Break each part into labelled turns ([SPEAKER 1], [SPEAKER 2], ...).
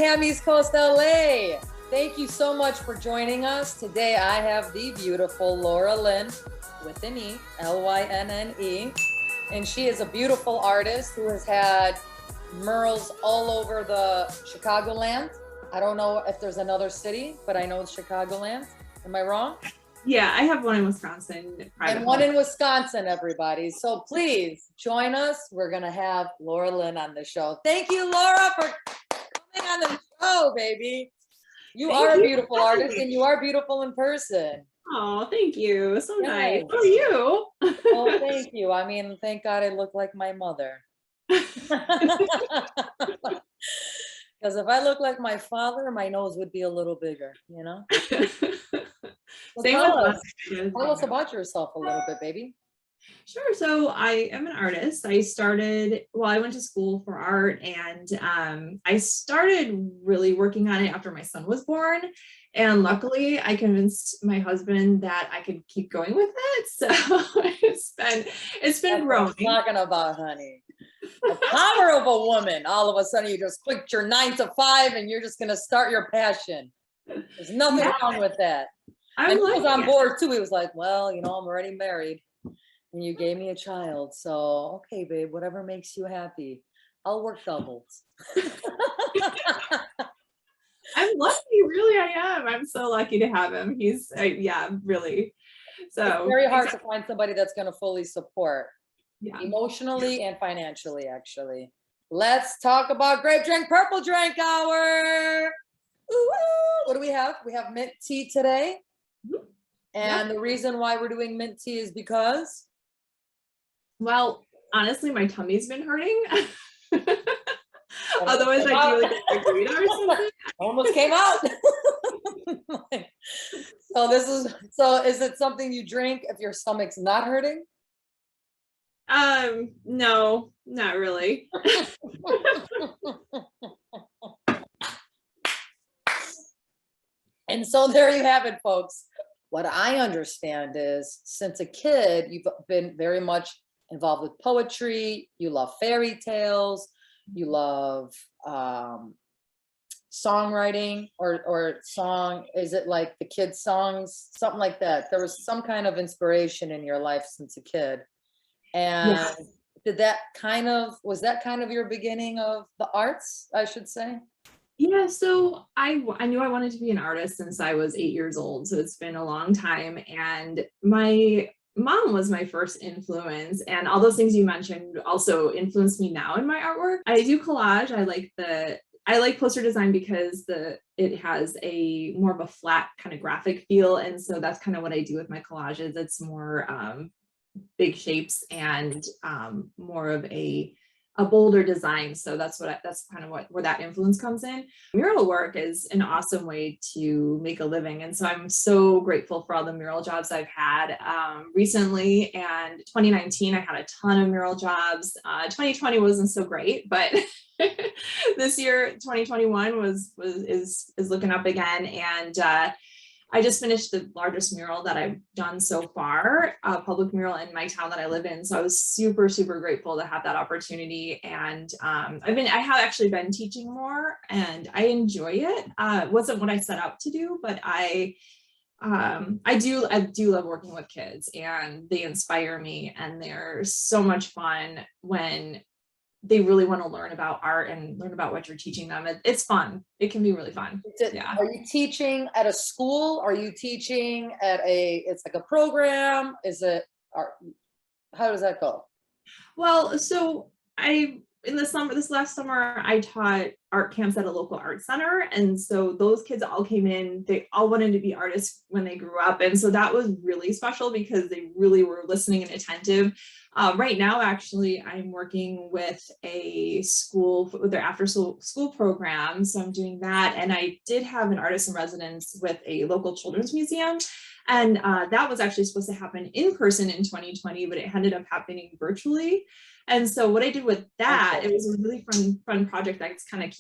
[SPEAKER 1] PAM Eastcoast, LA. Thank you so much for joining us. Today I have the beautiful Lynne with an E, Lynne. And she is a beautiful artist who has had murals all over the Chicagoland. I don't know if there's another city, but I know it's Chicagoland. Am I wrong?
[SPEAKER 2] Yeah, I have one in Wisconsin.
[SPEAKER 1] And one in Wisconsin, everybody. So please join us. We're going to have Lynne on the show. Thank you, Laura, for coming on the show, baby. You are a beautiful artist and you are beautiful in person.
[SPEAKER 2] Oh, thank you. So nice. How are you?
[SPEAKER 1] Oh, thank you. I mean, thank God I look like my mother. Because if I look like my father, my nose would be a little bigger, you know? So tell us about yourself a little bit, baby.
[SPEAKER 2] Sure. So I am an artist. I went to school for art, and I started really working on it after my son was born. And luckily I convinced my husband that I could keep going with it. So it's been growing.
[SPEAKER 1] What I'm talking about, honey. The power of a woman. All of a sudden you just quit your 9 to 5 and you're just going to start your passion. There's nothing wrong with that. And he was on board too. He was like, well, you know, I'm already married and you gave me a child. So, okay, babe, whatever makes you happy. I'll work doubles.
[SPEAKER 2] I'm lucky, really, I am. I'm so lucky to have him. He's, really. So
[SPEAKER 1] it's very hard to find somebody that's going to fully support emotionally and financially, actually. Let's talk about Grape Drink, Purple Drink Hour. Ooh, what do we have? We have mint tea today. And the reason why we're doing mint tea is because?
[SPEAKER 2] Well, honestly, my tummy's been hurting. Otherwise, I do like a margarita or something.
[SPEAKER 1] Almost came out. So is it something you drink if your stomach's not hurting?
[SPEAKER 2] No, not really.
[SPEAKER 1] And so there you have it, folks. What I understand is since a kid, you've been very much involved with poetry. You love fairy tales. You love songwriting or song. Is it like the kids' songs? Something like that. There was some kind of inspiration in your life since a kid. And was that kind of your beginning of the arts, I should say?
[SPEAKER 2] Yeah, so I knew I wanted to be an artist since I was 8 years old. So it's been a long time. And my mom was my first influence. And all those things you mentioned also influenced me now in my artwork. I do collage. I like poster design because it has a more of a flat kind of graphic feel. And so that's kind of what I do with my collages. It's more big shapes and more of a bolder design. So that's kind of where that influence comes in. Mural work is an awesome way to make a living. And so I'm so grateful for all the mural jobs I've had recently. And 2019, I had a ton of mural jobs. 2020 wasn't so great, but this year, 2021 is looking up again. And I just finished the largest mural that I've done so far, a public mural in my town that I live in. So I was super, super grateful to have that opportunity. And I have actually been teaching more and I enjoy it. It wasn't what I set out to do, but I do love working with kids and they inspire me and they're so much fun when they really want to learn about art and learn about what you're teaching them. It's fun. It can be really fun.
[SPEAKER 1] Are you teaching at a school? Are you teaching at it's like a program? How does that go?
[SPEAKER 2] Well, so this last summer, I taught art camps at a local art center. And so those kids all came in, they all wanted to be artists when they grew up. And so that was really special because they really were listening and attentive. Right now, actually, I'm working with a school with their after school program. So I'm doing that. And I did have an artist in residence with a local children's museum. And that was actually supposed to happen in person in 2020, but it ended up happening virtually. And so what I did with that, it was a really fun project that I kind of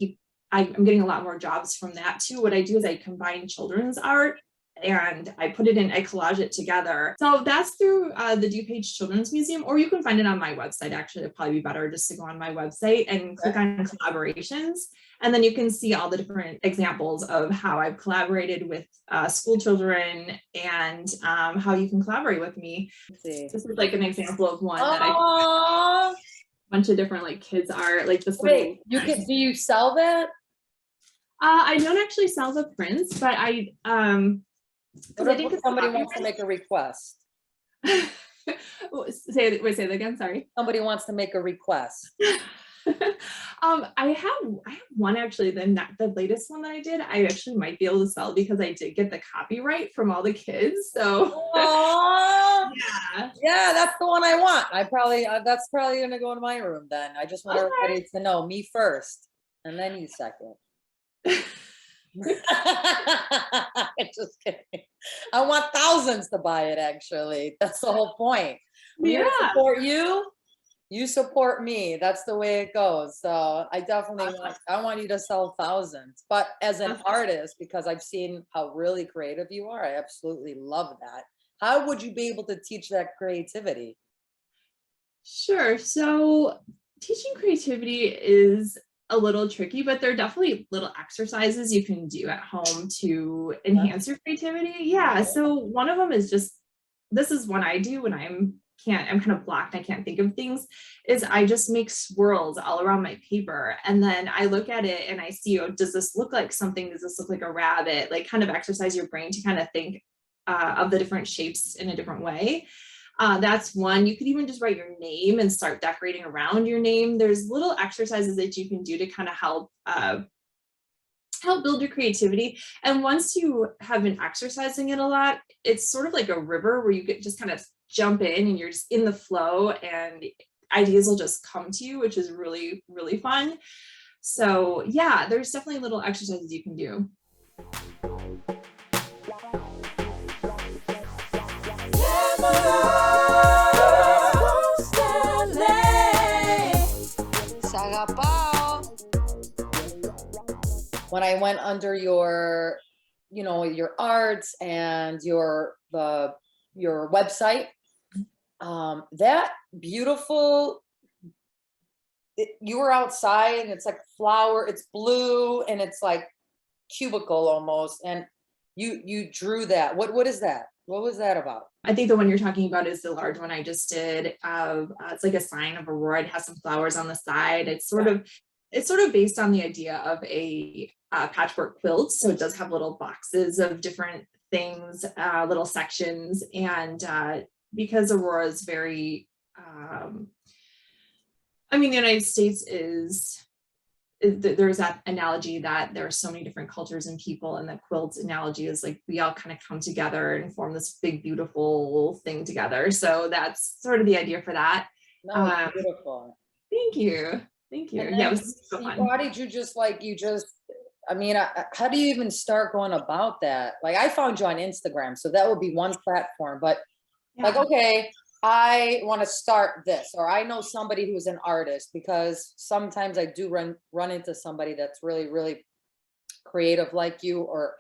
[SPEAKER 2] I'm getting a lot more jobs from that too. What I do is I combine children's art and I put it in, I collage it together. So that's through the DuPage Children's Museum, or you can find it on my website. Actually, it'd probably be better just to go on my website and click on collaborations. And then you can see all the different examples of how I've collaborated with school children and how you can collaborate with me. This is like an example of one that I bunch of different like kids art, like this.
[SPEAKER 1] Wait, do you sell that?
[SPEAKER 2] I don't actually sell the prints, but I
[SPEAKER 1] think somebody wants to make a request.
[SPEAKER 2] Say that again, sorry.
[SPEAKER 1] Somebody wants to make a request.
[SPEAKER 2] I have one actually, the latest one that I did, I actually might be able to sell because I did get the copyright from all the kids. So
[SPEAKER 1] yeah, that's the one I want. That's probably gonna go in my room then. I just want everybody to know me first and then you second. Just kidding. I want thousands to buy it, actually. That's the whole point. We support you, you support me. That's the way it goes. So I definitely want you to sell thousands. But as an artist, because I've seen how really creative you are, I absolutely love that. How would you be able to teach that creativity?
[SPEAKER 2] Sure. So teaching creativity is a little tricky, but there are definitely little exercises you can do at home to enhance your creativity. Yeah. So one of them is this is one I do when I'm kind of blocked, I can't think of things, is I just make swirls all around my paper. And then I look at it and I see, oh, does this look like something? Does this look like a rabbit? Like kind of exercise your brain to kind of think of the different shapes in a different way. That's one. You could even just write your name and start decorating around your name. There's little exercises that you can do to kind of help build your creativity. And once you have been exercising it a lot, it's sort of like a river where you get just kind of jump in and you're just in the flow and ideas will just come to you, which is really, really fun. So yeah, there's definitely little exercises you can do.
[SPEAKER 1] When I went under your, your arts and your website, that beautiful, you were outside and it's like flower, it's blue and it's like cubicle almost, and you drew that. What is that? What was that about?
[SPEAKER 2] I think the one you're talking about is the large one I just did. It's like a sign of Aurora. It has some flowers on the side. It's sort of based on the idea of a patchwork quilt. So it does have little boxes of different things, little sections. And because Aurora is very, the United States there's that analogy that there are so many different cultures and people, and the quilt analogy is like we all kind of come together and form this big, beautiful thing together. So that's sort of the idea for that.
[SPEAKER 1] No, beautiful.
[SPEAKER 2] Thank you. Yeah, it was so fun.
[SPEAKER 1] How did you how do you even start going about that? Like I found you on Instagram, so that would be one platform, but like, okay, I want to start this, or I know somebody who's an artist, because sometimes I do run into somebody that's really, really creative like you, or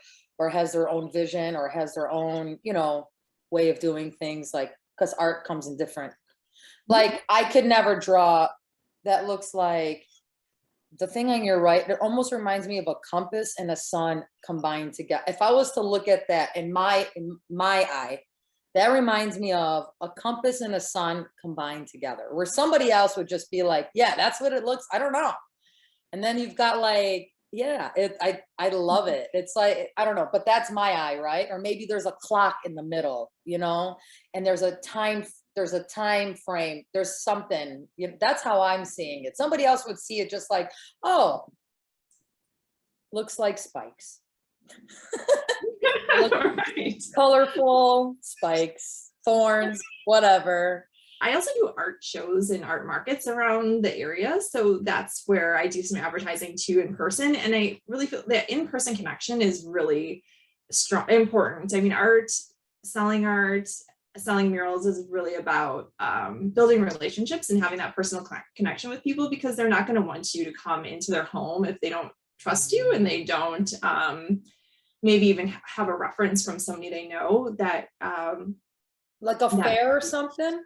[SPEAKER 1] has their own vision, or has their own, way of doing things, like, because art comes in different, like I could never draw, that looks like the thing on your right, it almost reminds me of a compass and a sun combined together. If I was to look at that in my eye, that reminds me of a compass and a sun combined together, where somebody else would just be like, yeah, that's what it looks, I don't know. And then you've got like, I love it. It's like, I don't know, but that's my eye, right? Or maybe there's a clock in the middle, and there's a time frame, there's something, that's how I'm seeing it. Somebody else would see it just like, oh, looks like spikes.
[SPEAKER 2] Right.
[SPEAKER 1] Colorful spikes, thorns, whatever.
[SPEAKER 2] I also do art shows and art markets around the area. So that's where I do some advertising too in person. And I really feel that in-person connection is really important. I mean, selling murals is really about building relationships and having that personal connection with people, because they're not going to want you to come into their home if they don't trust you and they don't maybe even have a reference from somebody they know that
[SPEAKER 1] like a fair or something.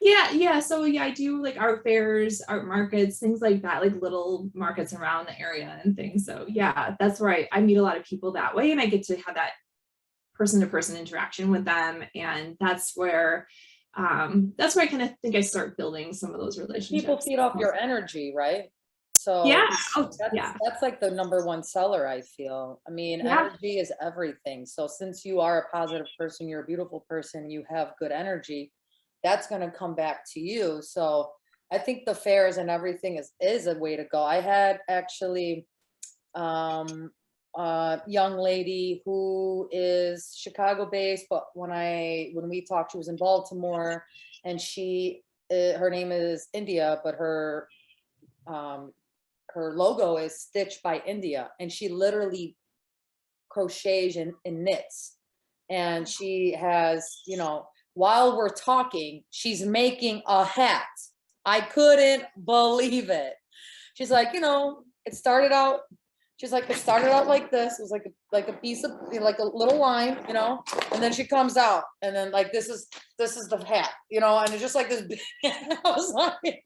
[SPEAKER 2] Yeah. So yeah, I do like art fairs, art markets, things like that, like little markets around the area and things. So yeah, that's where I meet a lot of people that way, and I get to have that person-to-person interaction with them, and that's where I kind of think I start building some of those relationships.
[SPEAKER 1] People feed off your energy, right? So
[SPEAKER 2] yeah,
[SPEAKER 1] that's like the number one seller, I feel. I mean, energy is everything. So since you are a positive person, you're a beautiful person, you have good energy, that's going to come back to you. So I think the fairs and everything is a way to go. I had actually a young lady who is Chicago based, but when we talked, she was in Baltimore, and her name is India, but her logo is Stitched by India, and she literally crochets and knits, and she has, while we're talking, she's making a hat. I couldn't believe it. She's like, it started out like this. It was like a piece of, like a little line, and then she comes out, and then like this is the hat, and it's just like this. I was like,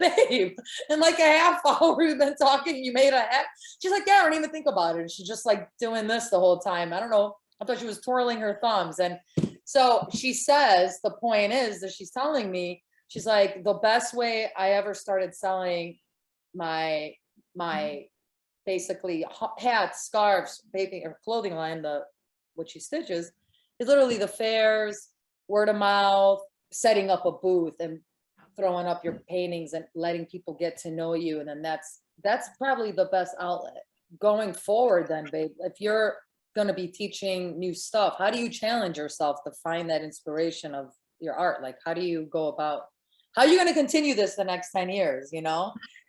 [SPEAKER 1] babe, in like a half hour we've been talking, you made a hat? She's like, yeah, I don't even think about it. And she's just like doing this the whole time. I don't know. I thought she was twirling her thumbs. And so she says, the point is that she's telling me, she's like, the best way I ever started selling my basically hats, scarves, baby or clothing line, what she stitches, is literally the fairs, word of mouth, setting up a booth and throwing up your paintings and letting people get to know you. And then that's probably the best outlet going forward. Then, babe, if you're going to be teaching new stuff, how do you challenge yourself to find that inspiration of your art? Like, how do you go about, how are you going to continue this the next 10 years,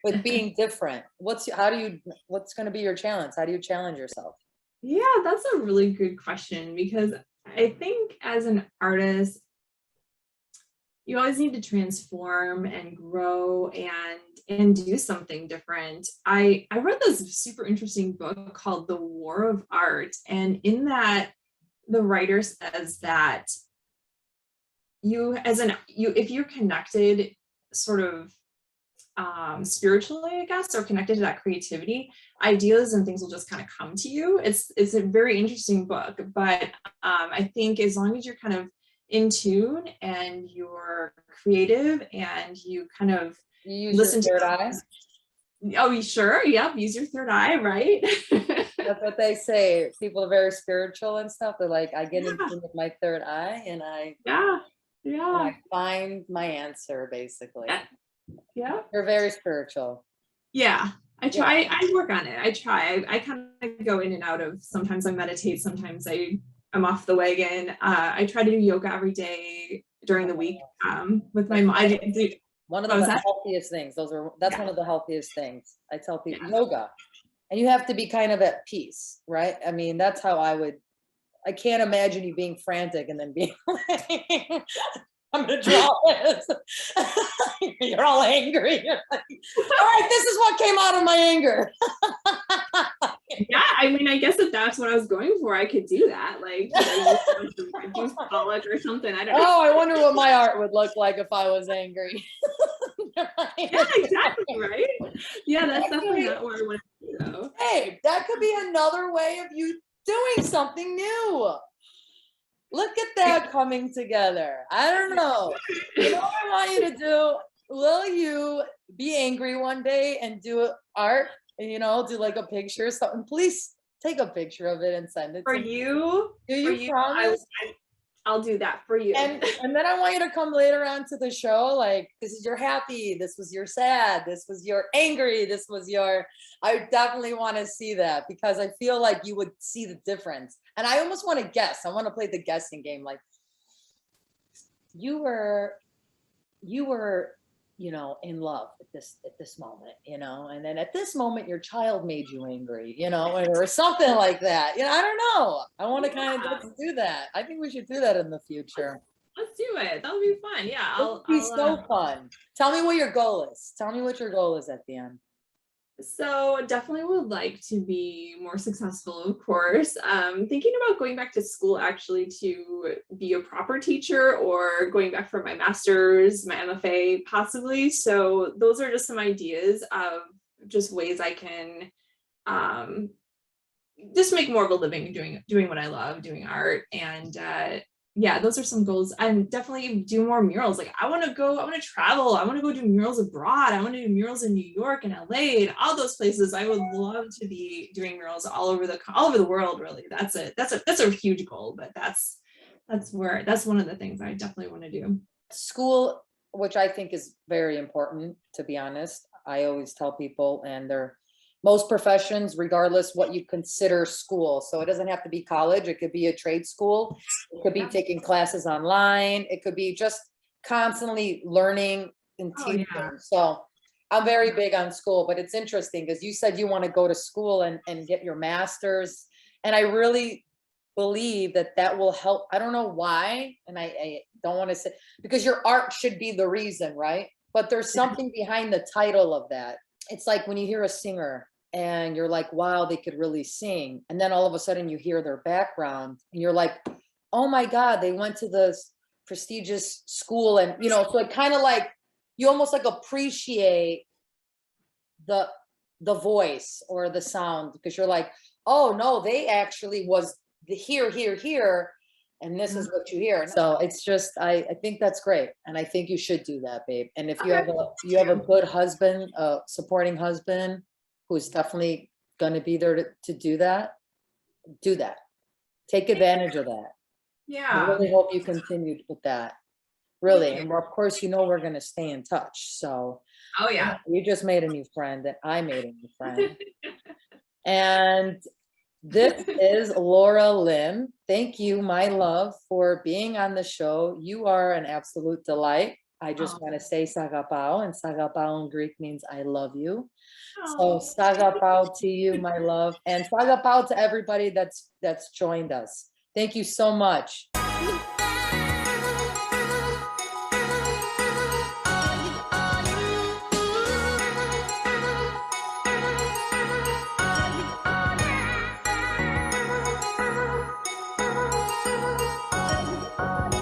[SPEAKER 1] with being different? What's going to be your challenge? How do you challenge yourself?
[SPEAKER 2] Yeah, that's a really good question, because I think as an artist, you always need to transform and grow and do something different. I read this super interesting book called The War of Art, and in that the writer says that if you're connected sort of spiritually, I guess, or connected to that creativity, ideas and things will just kind of come to you. It's a very interesting book, but I think as long as you're kind of in tune and you're creative and you kind of
[SPEAKER 1] listen to your third eye.
[SPEAKER 2] Oh, you sure? Yep, use your third eye, right?
[SPEAKER 1] That's what they say. People are very spiritual and stuff. They're like, I get in tune with my third eye, and I find my answer, basically.
[SPEAKER 2] Yeah.
[SPEAKER 1] You're very spiritual.
[SPEAKER 2] Yeah. I try. I work on it. I try. I kind of go in and out of, sometimes I meditate, sometimes I'm off the wagon. I try to do yoga every day during the week with my mom.
[SPEAKER 1] One of the healthiest things. That's one of the healthiest things. I tell people, yoga. And you have to be kind of at peace, right? I mean, that's how I can't imagine you being frantic and then being like, I'm gonna draw this. You're all angry. You're like, all right, this is what came out of my anger.
[SPEAKER 2] Yeah, I mean, I guess if that's what I was going for, I could do that. Like, juice polish or something. I don't know.
[SPEAKER 1] Oh, I wonder what my art would look like if I was angry.
[SPEAKER 2] Yeah, exactly, right? Yeah, that's definitely not where I want to go.
[SPEAKER 1] Hey, that could be another way of you doing something new. Look at that coming together. I don't know. You know what I want you to do? Will you be angry one day and do art? And, do like a picture or something? Please take a picture of it and send it
[SPEAKER 2] for you.
[SPEAKER 1] Do you promise?
[SPEAKER 2] I'll do that for you.
[SPEAKER 1] And then I want you to come later on to the show. Like, this is your happy. This was your sad. This was your angry. This was your. I definitely want to see that, because I feel like you would see the difference. And I almost want to guess. I want to play the guessing game. Like, you were, in love at this moment, and then at this moment your child made you angry, or something like that. I don't know. I want to kind of do that. I think we should do that in the future.
[SPEAKER 2] Let's do it. That'll be fun. Yeah,
[SPEAKER 1] It'll be so fun. Tell me what your goal is. Tell me what your goal is at the end.
[SPEAKER 2] So definitely would like to be more successful, of course. Thinking about going back to school actually to be a proper teacher or going back for my master's, my MFA possibly. So those are just some ideas of just ways I can um, just make more of a living doing what I love, doing art. And yeah, those are some goals. And definitely do more murals. Like I want to travel. I want to go do murals abroad. I want to do murals in New York and LA and all those places. I would love to be doing murals all over the world, really. That's a huge goal, but that's one of the things I definitely want to do.
[SPEAKER 1] School, which I think is very important, to be honest. I always tell people, and they're most professions, regardless what you consider school. So it doesn't have to be college. It could be a trade school. It could be taking classes online. It could be just constantly learning and teaching.
[SPEAKER 2] Yeah.
[SPEAKER 1] So I'm very big on school, but it's interesting because you said you want to go to school and get your master's. And I really believe that that will help. I don't know why. And I don't want to say, because your art should be the reason, right? But there's something behind the title of that. It's like when you hear a singer and you're like, wow, they could really sing. And then all of a sudden you hear their background and you're like, oh my God, they went to this prestigious school. And, so it kind of like, you almost like appreciate the voice or the sound, because you're like, oh no, they actually was the here. And this is what you hear. So it's just, I think that's great. And I think you should do that, babe. And if you have a good husband, a supporting husband, who's definitely going to be there to do that. Take advantage of that.
[SPEAKER 2] Yeah.
[SPEAKER 1] I really hope you continue with that. Really. And of course, we're going to stay in touch. So,
[SPEAKER 2] oh yeah,
[SPEAKER 1] you just made a new friend and I made a new friend. And this is Laura Lynne. Thank you, my love, for being on the show. You are an absolute delight. I just want to say sagapao, and sagapao in Greek means I love you. So sagapao to you, my love, and sagapao to everybody that's joined us. Thank you so much.